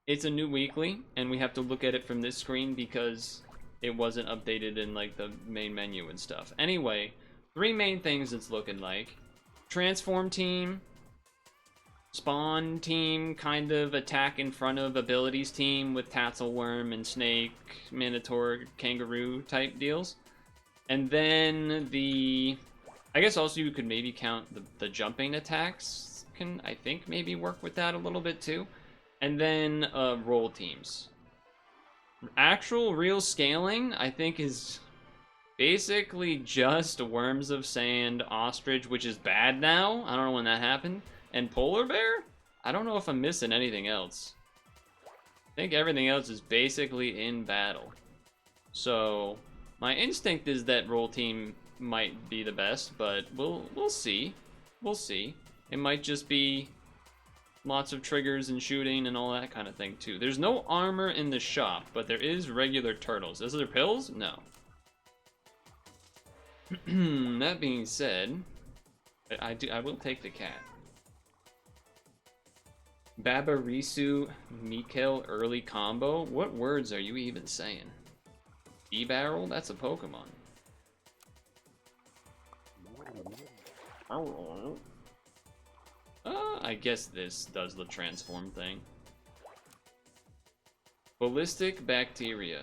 It's a new weekly, and we have to look at it from this screen because it wasn't updated in like the main menu and stuff. Anyway, three main things it's looking like. Transform team, spawn team, kind of attack in front of abilities team with Tatzelworm and Snake, Minotaur, Kangaroo type deals. And then I guess also you could maybe count the jumping attacks can, I think, maybe work with that a little bit too. And then roll teams. Actual real scaling, I think, is basically just Worms of Sand, Ostrich, which is bad now. I don't know when that happened. And Polar Bear? I don't know if I'm missing anything else. I think everything else is basically in battle. So my instinct is that roll team might be the best, but we'll see. We'll see. It might just be lots of triggers and shooting and all that kind of thing too. There's no armor in the shop, but there is regular turtles. Is there pills? No. That being said, I will take the cat. Babarisu Mikel early combo? What words are you even saying? B-barrel? That's a Pokemon. I guess this does the transform thing. Ballistic bacteria.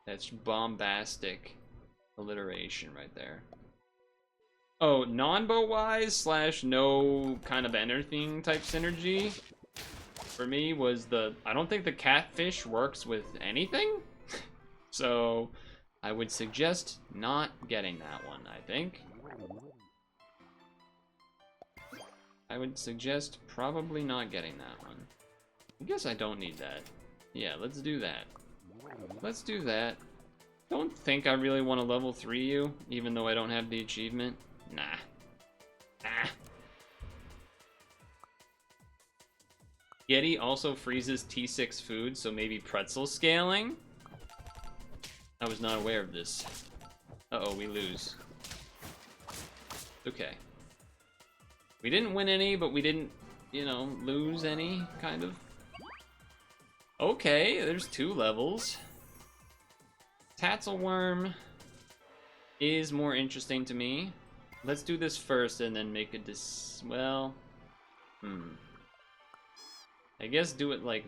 That's bombastic alliteration right there. Oh, non-bow wise slash no kind of anything type synergy for me was I don't think the catfish works with anything. So I would suggest not getting that one, I think. I would suggest probably not getting that one. I guess I don't need that. Yeah, let's do that. Let's do that. Don't think I really want to level 3 you, even though I don't have the achievement. Nah. Nah. Yeti also freezes T6 food, so maybe pretzel scaling? I was not aware of this. Uh-oh, we lose. Okay. We didn't win any, but we didn't, you know, lose any, kind of. Okay, there's 2 levels. Tatzelworm is more interesting to me. Let's do this first and then make a well, I guess do it like,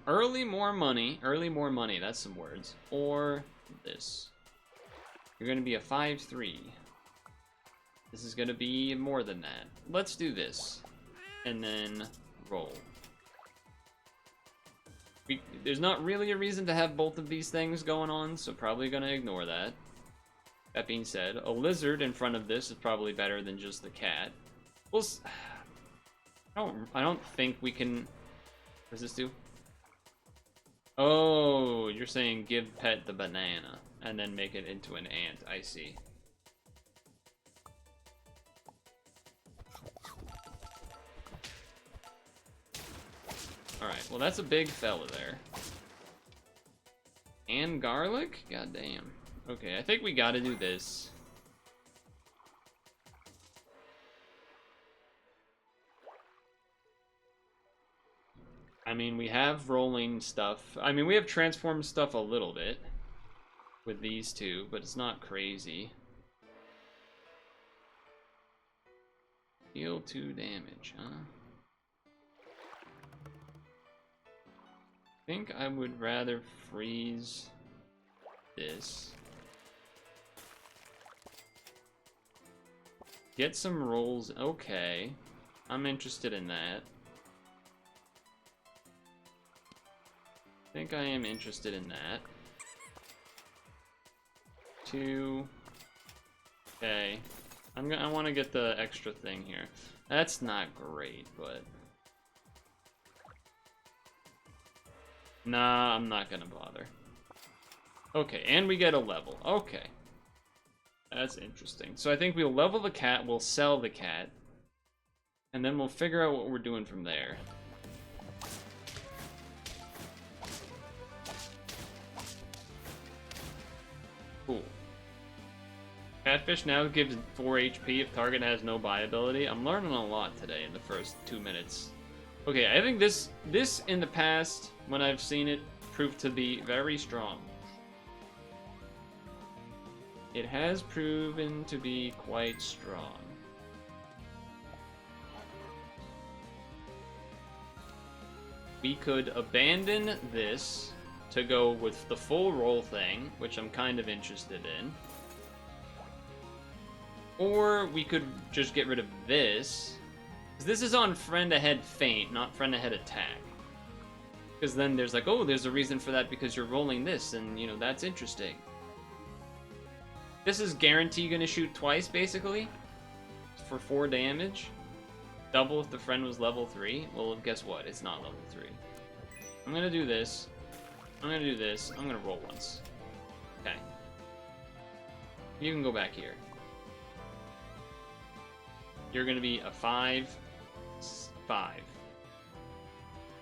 early more money, that's some words. Or this. You're gonna be a 5-3. This is gonna be more than that. Let's do this. And then roll. There's not really a reason to have both of these things going on, so probably gonna ignore that. That being said, a lizard in front of this is probably better than just the cat. Well, I don't think we can. What does this do? Oh, you're saying give pet the banana and then make it into an ant. I see. Alright, well that's a big fella there. And garlic? God damn. Okay, I think we gotta do this. I mean, we have rolling stuff. I mean, we have transform stuff a little bit with these two, but it's not crazy. Deal 2 damage, huh? I think I would rather freeze this. Get some rolls. Okay. I'm interested in that. I think I am interested in that. 2. Okay. I want to get the extra thing here. That's not great, but nah, I'm not gonna bother. Okay, and we get a level. Okay. That's interesting. So I think we'll level the cat, we'll sell the cat, and then we'll figure out what we're doing from there. Cool. Catfish now gives 4 HP if target has no buy ability. I'm learning a lot today in the first 2 minutes Okay, I think this in the past, when I've seen it, proved to be very strong. It has proven to be quite strong. We could abandon this to go with the full roll thing, which I'm kind of interested in. Or we could just get rid of this. This is on friend ahead feint, not friend ahead attack. Because then there's like, oh, there's a reason for that because you're rolling this, and you know, that's interesting. This is guaranteed gonna shoot twice, basically, for 4 damage. Double if the friend was level 3. Well, guess what? It's not level 3. I'm gonna do this. I'm gonna do this. I'm gonna roll once. Okay. You can go back here. You're gonna be a 5. 5.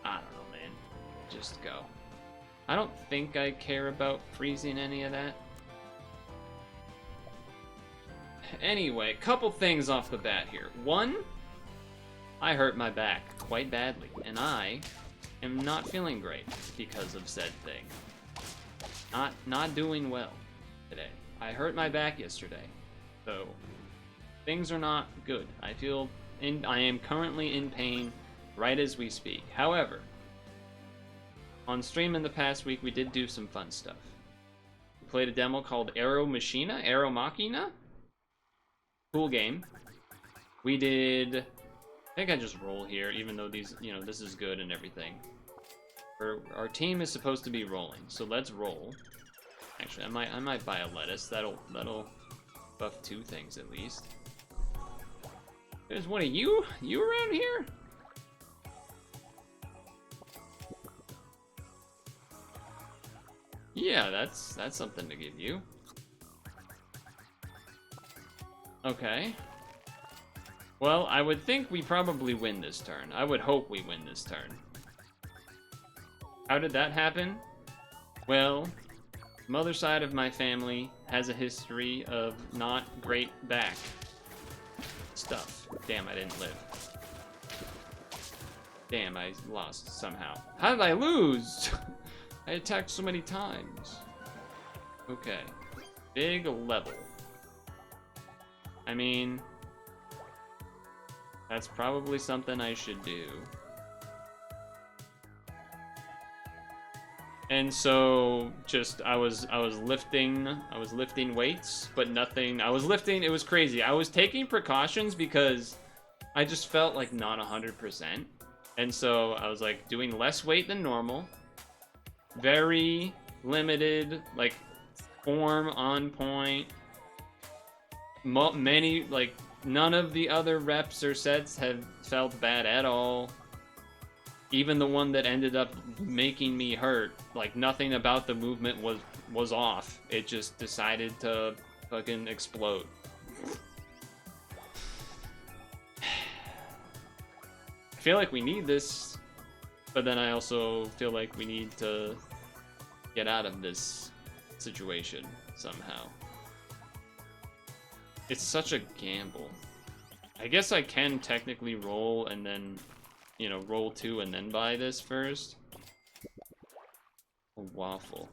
I don't know, man. Just go. I don't think I care about freezing any of that. Anyway, couple things off the bat here. One, I hurt my back quite badly, and I am not feeling great because of said thing. Not doing well today. I hurt my back yesterday, so things are not good. I am currently in pain right as we speak. However, on stream in the past week, we did do some fun stuff. We played a demo called Aero Machina? Cool game. We did... I think I just roll here, even though these, you know, this is good and everything. Our team is supposed to be rolling, so let's roll. Actually, I might buy a lettuce. That'll buff 2 things at least. There's one of you? You around here? Yeah, that's something to give you. Okay. Well, I would think we probably win this turn. I would hope we win this turn. How did that happen? Well, mother side of my family has a history of not great back stuff. Damn, I didn't live. Damn, I lost somehow. How did I lose? I attacked so many times. Okay. Big level. I mean, that's probably something I should do. And so just I was lifting weights, but nothing. It was crazy. I was taking precautions because I just felt like not 100%. And so I was like doing less weight than normal. Very limited, like form on point. Many, like, none of the other reps or sets have felt bad at all. Even the one that ended up making me hurt, like, nothing about the movement was off. It just decided to fucking explode. I feel like we need this, but then I also feel like we need to get out of this situation somehow. It's such a gamble. I guess I can technically roll and then, you know, roll 2 and then buy this first. A waffle.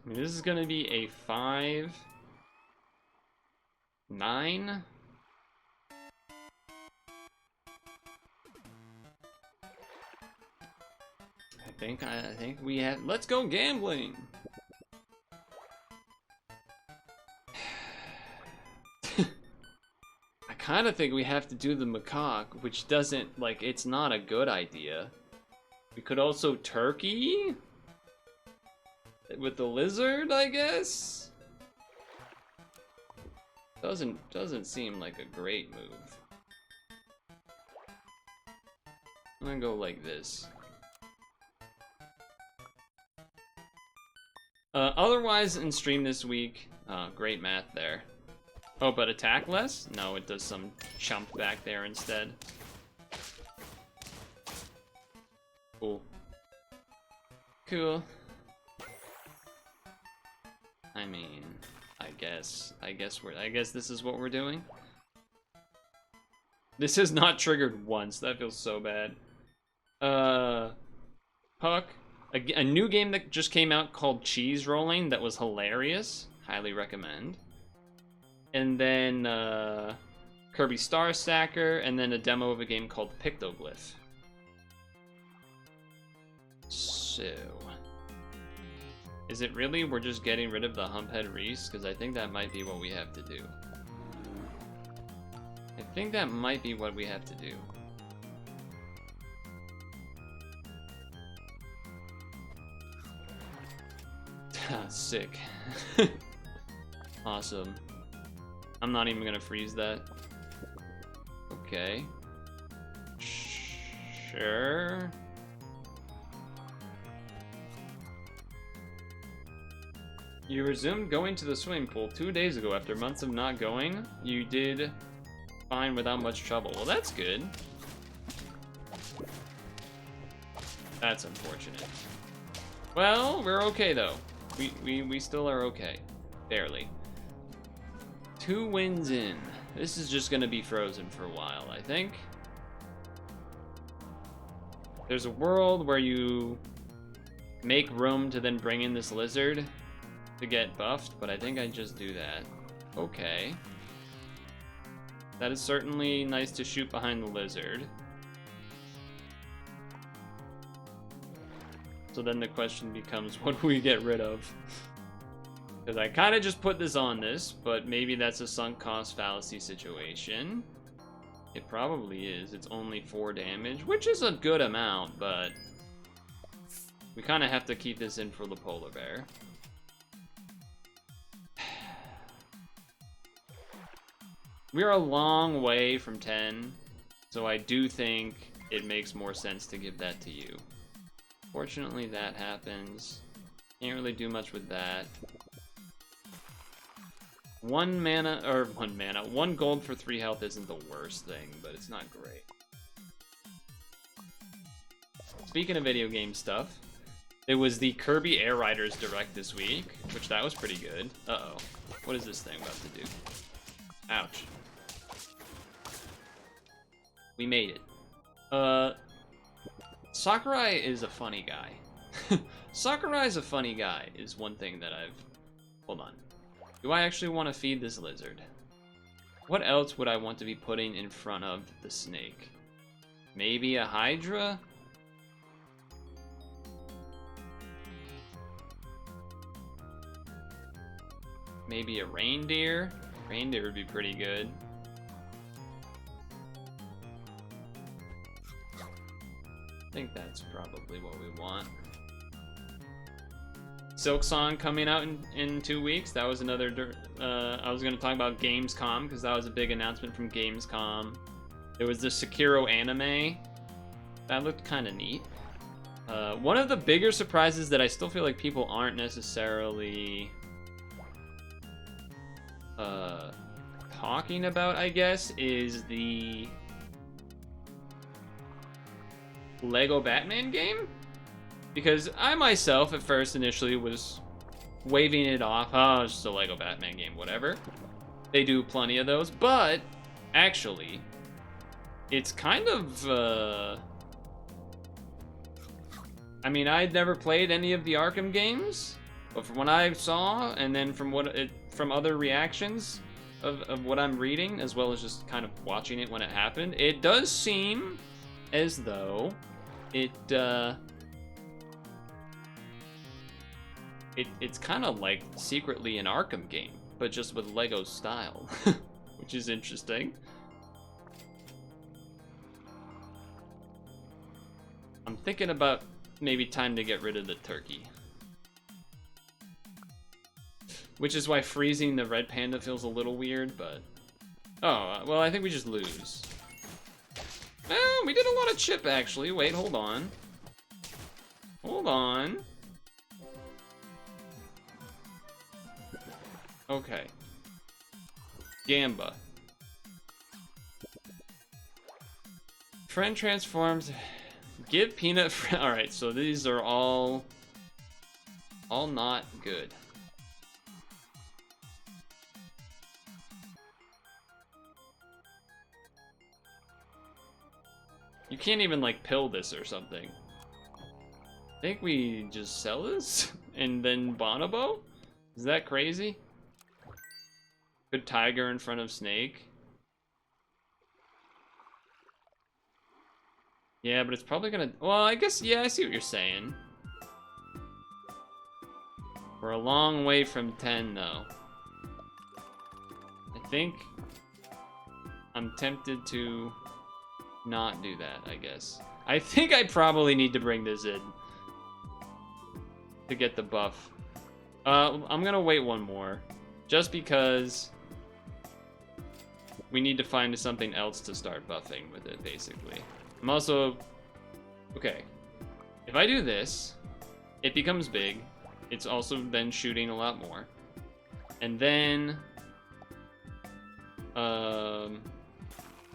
I mean, this is gonna be a 5, 9. I think we have. Let's go gambling. I kind of think we have to do the macaque, which doesn't, like, it's not a good idea. We could also turkey with the lizard, I guess. Doesn't seem like a great move. I'm gonna go like this. Otherwise, in stream this week, great math there. Oh, but attack less? No, it does some chump back there instead. Cool. Cool. I mean, I guess this is what we're doing. This is not triggered once. That feels so bad. Puck. A new game that just came out called Cheese Rolling that was hilarious. Highly recommend. And then Kirby Star Stacker, and then a demo of a game called Pictoglyph. So, is it really we're just getting rid of the Humphead Reese? Because I think that might be what we have to do. I think that might be what we have to do. Sick. Awesome. I'm not even gonna freeze that. Okay. Sure. You resumed going to the swimming pool 2 days ago after months of not going. You did fine without much trouble. Well, that's good. That's unfortunate. Well, we're okay though. We still are okay. Barely. 2 wins in. This is just gonna be frozen for a while, I think. There's a world where you make room to then bring in this lizard to get buffed, but I think I just do that. Okay. That is certainly nice to shoot behind the lizard. So then the question becomes, what do we get rid of? Because I kind of just put this on this, but maybe that's a sunk cost fallacy situation. It probably is. It's only 4 damage, which is a good amount, but we kind of have to keep this in for the polar bear. We're a long way from 10, so I do think it makes more sense to give that to you. Fortunately, that happens. Can't really do much with that. 1 gold for 3 health isn't the worst thing, but it's not great. Speaking of video game stuff, it was the Kirby Air Riders Direct this week, which that was pretty good. Uh-oh. What is this thing about to do? Ouch. We made it. Sakurai is a funny guy. Sakurai is a funny guy is one thing that I've... Hold on. Do I actually want to feed this lizard? What else would I want to be putting in front of the snake? Maybe a Hydra? Maybe a reindeer? Reindeer would be pretty good. I think that's probably what we want. Silk Song coming out in 2 weeks. That was another... I was going to talk about Gamescom, because that was a big announcement from Gamescom. There was the Sekiro anime. That looked kind of neat. One of the bigger surprises that I still feel like people aren't necessarily... talking about, I guess, is the Lego Batman game? Because I myself, at first, initially was waving it off. Oh, it's just a Lego Batman game, whatever. They do plenty of those, but actually, it's kind of, I mean, I'd never played any of the Arkham games, but from what I saw, and then from from other reactions of what I'm reading, as well as just kind of watching it when it happened, it does seem as though it's kind of like secretly an Arkham game, but just with Lego style, which is interesting. I'm thinking about maybe time to get rid of the turkey. Which is why freezing the red panda feels a little weird, but... Oh, well, I think we just lose. Well, we did a lot of chip, actually. Wait, hold on. Hold on. Okay. Gamba. Friend transforms. Give peanut... Alright, so these are all not good. You can't even, like, pill this or something. I think we just sell this? And then Bonobo? Is that crazy? Good tiger in front of snake. Yeah, but it's probably gonna... Well, I guess, yeah, I see what you're saying. We're a long way from 10, though. I think I'm tempted to not do that, I guess. I think I probably need to bring this in to get the buff. I'm gonna wait one more, just because we need to find something else to start buffing with it, basically. I'm also... Okay. If I do this, it becomes big. It's also then shooting a lot more. And then...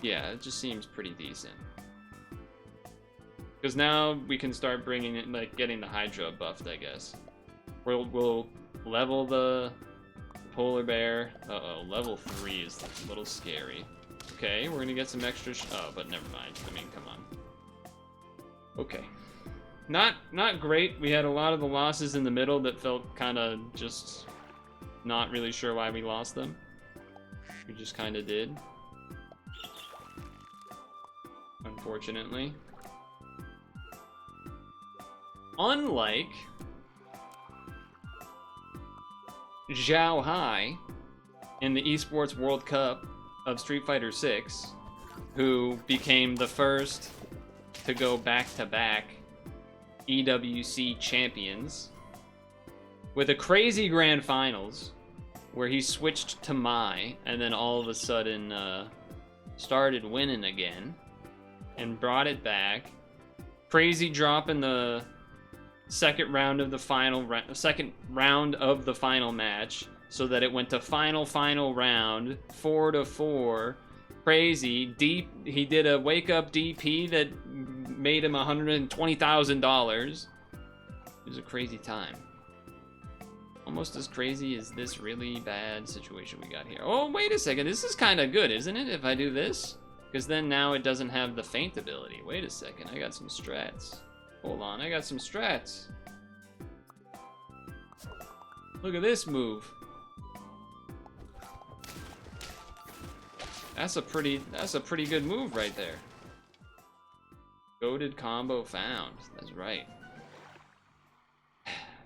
yeah, it just seems pretty decent. Because now we can start bringing it, like, getting the Hydra buffed, I guess. We'll level the polar bear. Uh-oh, level 3 is a little scary. Okay, we're gonna get some extra oh, but never mind. I mean, come on. Okay. Not great. We had a lot of the losses in the middle that felt kind of just not really sure why we lost them. We just kind of did. Unfortunately. Unlike Zhao Hai in the Esports World Cup of Street Fighter 6, who became the first to go back-to-back EWC champions with a crazy grand finals where he switched to Mai and then all of a sudden started winning again and brought it back. Crazy drop in the second round of the final match, so that it went to final round 4-4. Crazy deep. He did a wake up DP that made him $120,000. It was a crazy time. Almost as crazy as this really bad situation we got here. Oh, wait a second. This is kind of good, isn't it, if I do this? Because then now it doesn't have the feint ability. Wait a second. I got some strats. Hold on. I got some strats. Look at this move. That's a pretty good move right there. Goated combo found. That's right.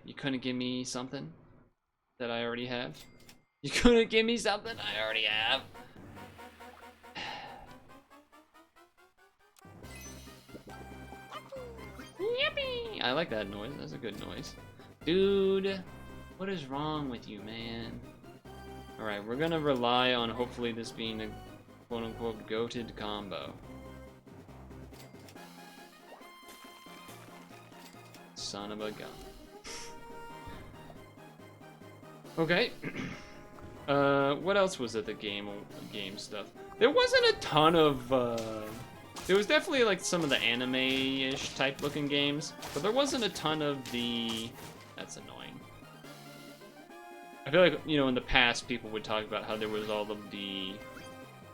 You couldn't give me something that I already have? You couldn't give me something I already have? Yippee! I like that noise. That's a good noise. Dude, what is wrong with you, man? Alright, we're gonna rely on hopefully this being a quote-unquote goated combo. Son of a gun. Okay. What else was at the game stuff? There wasn't a ton of, there was definitely like some of the anime-ish type looking games, but there wasn't a ton of the... That's annoying. I feel like, you know, in the past people would talk about how there was all of the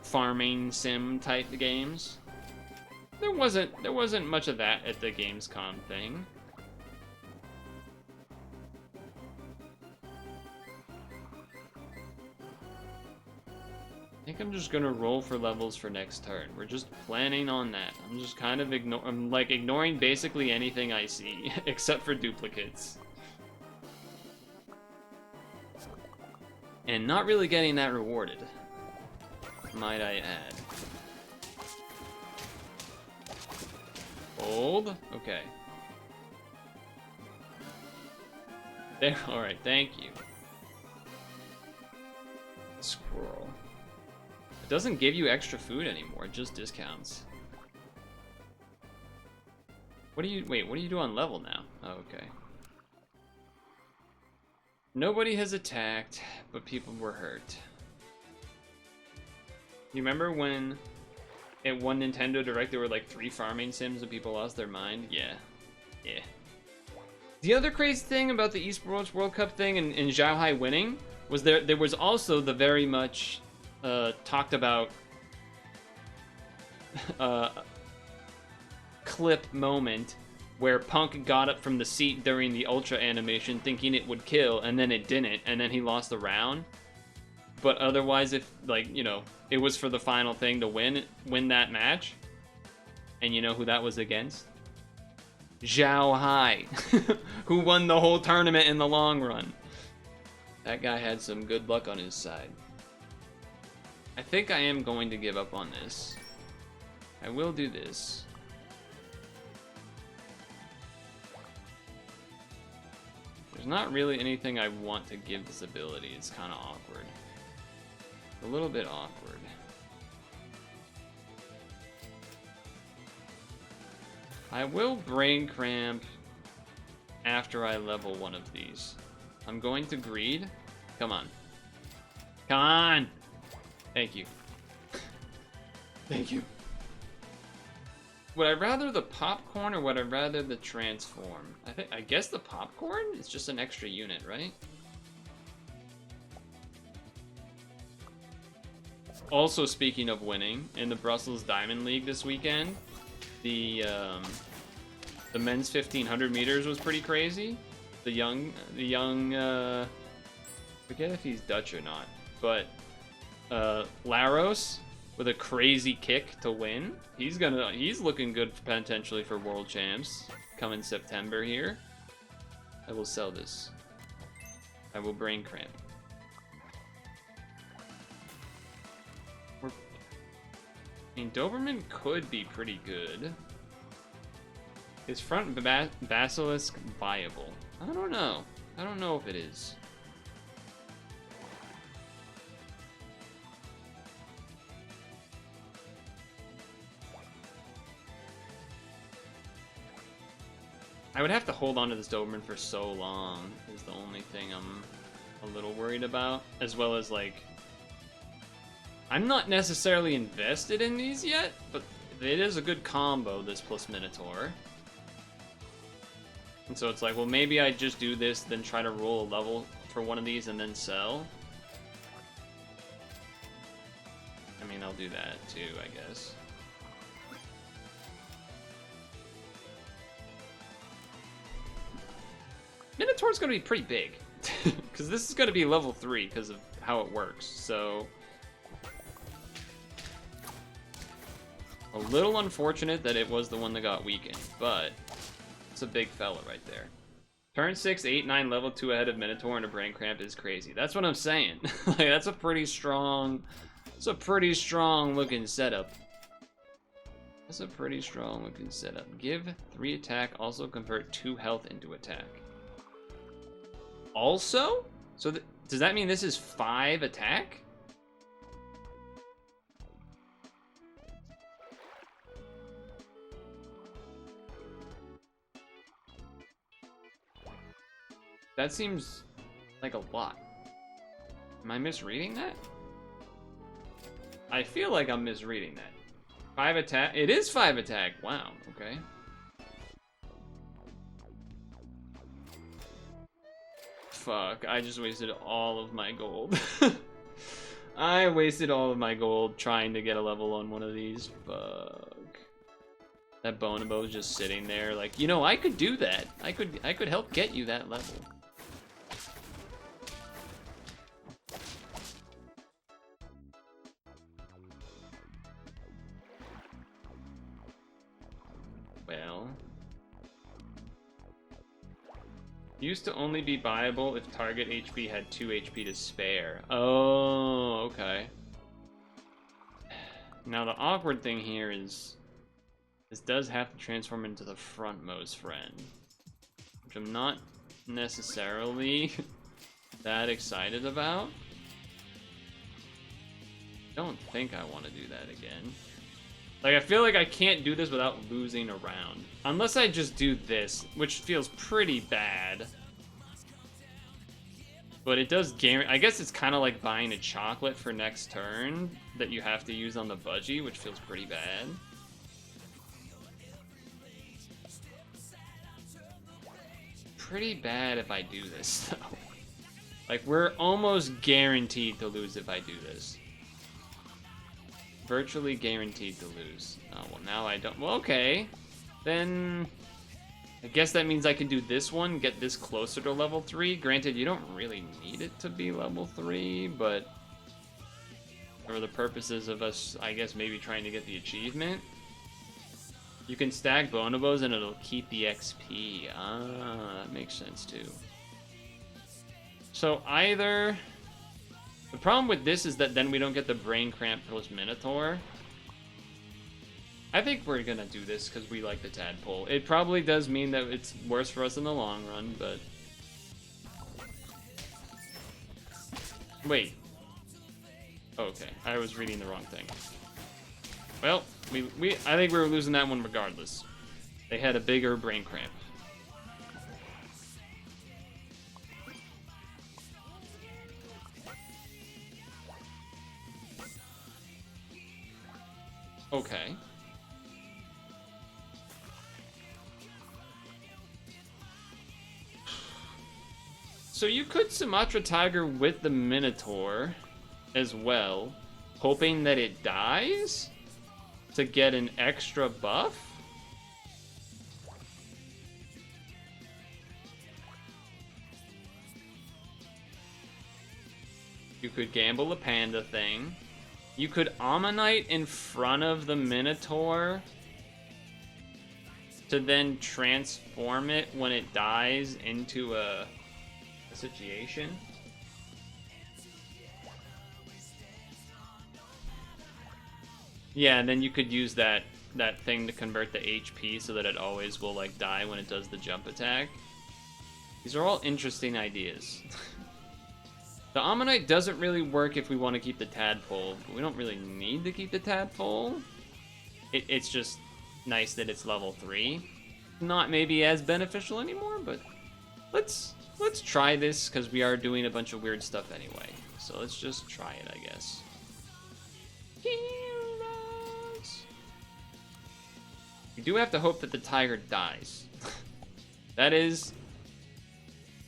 farming sim type games. There wasn't much of that at the Gamescom thing. I think I'm just gonna roll for levels for next turn. We're just planning on that. I'm just kind of ignoring basically anything I see, except for duplicates. And not really getting that rewarded, might I add. Hold. Okay. There. Alright, thank you. Squirrel. It doesn't give you extra food anymore, it just discounts. What do you do on level now? Oh, okay. Nobody has attacked, but people were hurt. You remember when at one Nintendo Direct there were like 3 farming sims and people lost their mind? Yeah. Yeah. The other crazy thing about the Esports World Cup thing and Zhao Hai winning was there was also the very much talked about clip moment where Punk got up from the seat during the Ultra animation thinking it would kill, and then it didn't, and then he lost the round. But otherwise, if, like, you know, it was for the final thing to win that match, and you know who that was against? Zhao Hai, who won the whole tournament in the long run. That guy had some good luck on his side. I think I am going to give up on this. I will do this. There's not really anything I want to give this ability. It's kind of awkward. A little bit awkward. I will brain cramp after I level one of these. I'm going to greed. Come on. Come on! Thank you. Thank you. Would I rather the popcorn or would I rather the transform? I guess the popcorn is just an extra unit, right? Also, speaking of winning, in the Brussels Diamond League this weekend, the men's 1500 meters was pretty crazy. The young, forget if he's Dutch or not, but Laros with a crazy kick to win. He's looking good potentially for world champs coming September here. I will sell this. I will brain cramp. I mean, Doberman could be pretty good. Is front Basilisk viable? I don't know. I don't know if it is. I would have to hold on to this Doberman for so long is the only thing I'm a little worried about. As well as, like, I'm not necessarily invested in these yet, but it is a good combo, this plus Minotaur. And so it's like, well, maybe I just do this, then try to roll a level for one of these and then sell. I mean, I'll do that too, I guess. Minotaur's gonna be pretty big. Because this is gonna be level 3 because of how it works, so... A little unfortunate that it was the one that got weakened, but... It's a big fella right there. Turn 6, 8, 9, level 2 ahead of Minotaur and a brain cramp is crazy. That's what I'm saying. Like, that's a pretty strong... It's a pretty strong looking setup. That's a pretty strong looking setup. Give 3 attack, also convert 2 health into attack. Also? So does that mean this is 5 attack? That seems like a lot. Am I misreading that? I feel like I'm misreading that. 5 attack? It is 5 attack. Wow, okay. Fuck, I just wasted all of my gold. I wasted all of my gold trying to get a level on one of these. Fuck. That Bonobo is just sitting there like, you know, I could do that. I could help get you that level. Well, used to only be viable if target HP had 2 HP to spare. Oh, okay. Now the awkward thing here is this does have to transform into the frontmost friend, which I'm not necessarily that excited about. Don't think I want to do that again. Like, I feel like I can't do this without losing a round. Unless I just do this, which feels pretty bad. But it does guarantee... I guess it's kind of like buying a chocolate for next turn that you have to use on the budgie, which feels pretty bad. Pretty bad if I do this, though. Like, we're almost guaranteed to lose if I do this. Virtually guaranteed to lose. Oh, well, now I don't... Well, okay. Then I guess that means I can do this one, get this closer to level 3. Granted, you don't really need it to be level 3, but for the purposes of us, I guess, maybe trying to get the achievement. You can stack bonobos and it'll keep the XP. Ah, that makes sense too. So either... The problem with this is that then we don't get the brain cramp plus Minotaur. I think we're gonna do this because we like the tadpole. It probably does mean that it's worse for us in the long run, but... Wait. Okay, I was reading the wrong thing. Well, I think we were losing that one regardless. They had a bigger brain cramp. Okay. So you could Sumatra Tiger with the Minotaur as well, hoping that it dies to get an extra buff? You could gamble the panda thing. You could Ammonite in front of the Minotaur to then transform it when it dies into a situation. Yeah, and then you could use that thing to convert the HP so that it always will like die when it does the jump attack. These are all interesting ideas. The Ammonite doesn't really work if we want to keep the tadpole, but we don't really need to keep the tadpole. It's just nice that it's level 3. Not maybe as beneficial anymore, but let's try this because we are doing a bunch of weird stuff anyway. So let's just try it, I guess. We do have to hope that the tiger dies. That is...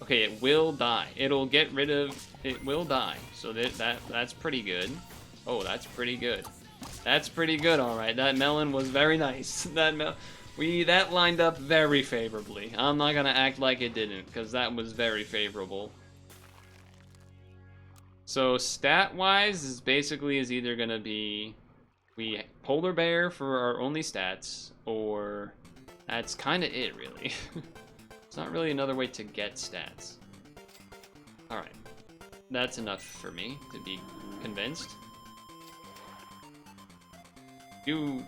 Okay, it will die. It'll get rid of... It will die. So that's pretty good. Oh, that's pretty good. That's pretty good, alright. That melon was very nice. That lined up very favorably. I'm not gonna act like it didn't, because that was very favorable. So stat-wise, is basically either gonna be polar bear for our only stats, or that's kind of it, really. It's not really another way to get stats. Alright. That's enough for me to be convinced. You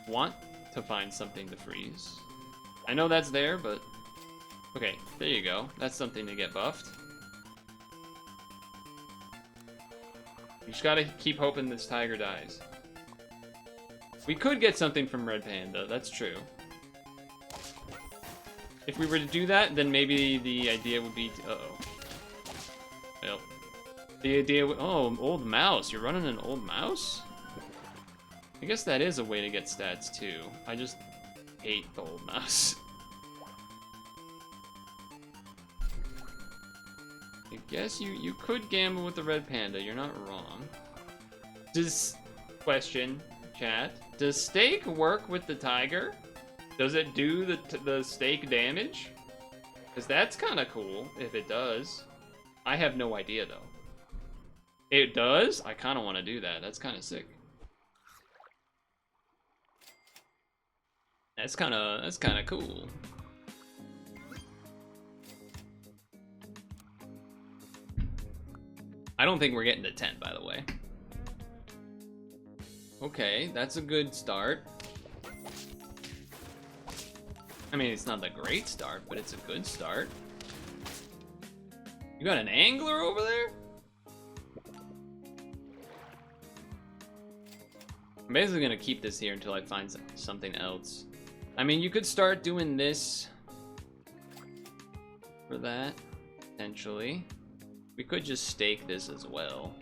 want to find something to freeze. I know that's there, but... Okay, there you go. That's something to get buffed. You just gotta keep hoping this tiger dies. We could get something from Red Panda, that's true. If we were to do that, then maybe the idea would be... Uh-oh. Well, the idea would... Oh, old mouse. You're running an old mouse? I guess that is a way to get stats, too. I just hate the old mouse. I guess you could gamble with the Red Panda. You're not wrong. Question, chat. Does steak work with the tiger? Does it do the steak damage? Because that's kind of cool if it does. I have no idea, though. It does? I kind of want to do that. That's kind of sick. That's kind of cool. I don't think we're getting to 10, by the way. Okay, that's a good start. I mean, it's not the great start, but it's a good start. You got an angler over there? I'm basically gonna keep this here until I find something else. I mean, you could start doing this for that, potentially. We could just stake this as well.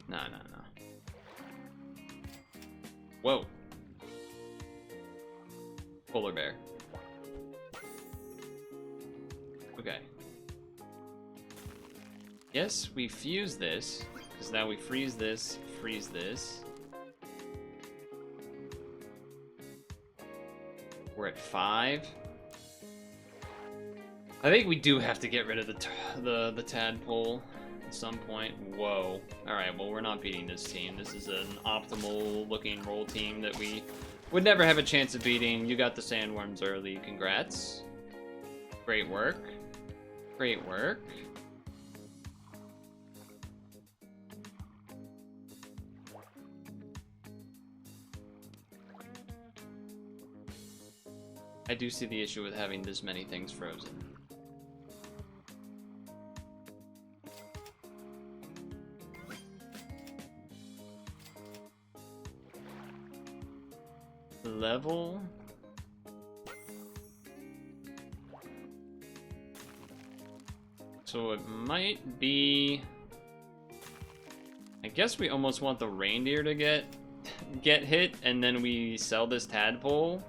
No. Whoa. Polar bear. Okay. Yes, we fuse this. because now we freeze this, freeze this. We're at 5. I think we do have to get rid of the tadpole at some point. Whoa. Alright, well, we're not beating this team. This is an optimal looking roll team that we would never have a chance of beating. You got the sandworms early. Congrats. Great work. Great work. I do see the issue with having this many things frozen. Level. So it might be... I guess we almost want the reindeer to get hit, and then we sell this tadpole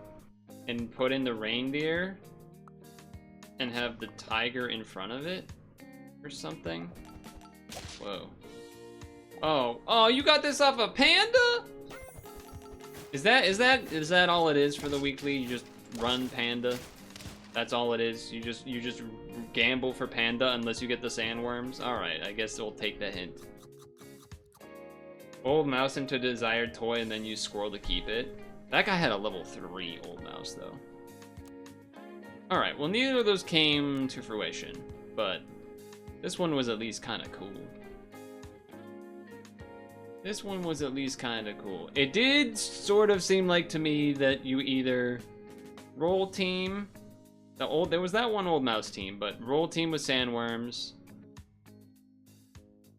and put in the reindeer and have the tiger in front of it or something. Whoa. Oh, you got this off a panda? Is that all it is for the weekly? You just run panda? That's all it is? You just gamble for panda unless you get the sandworms? Alright, I guess we'll take the hint. Old mouse into desired toy and then use squirrel to keep it. That guy had a level 3 old mouse though. Alright, well neither of those came to fruition, but this one was at least kind of cool. This one was at least kind of cool. It did sort of seem like to me that you either roll team, there was that one old mouse team, but roll team with sandworms,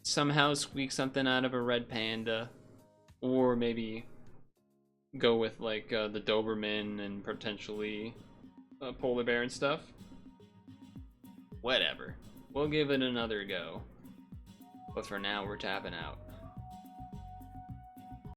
somehow squeak something out of a red panda, or maybe go with like the Doberman and potentially a polar bear and stuff. Whatever. We'll give it another go. But for now, we're tapping out.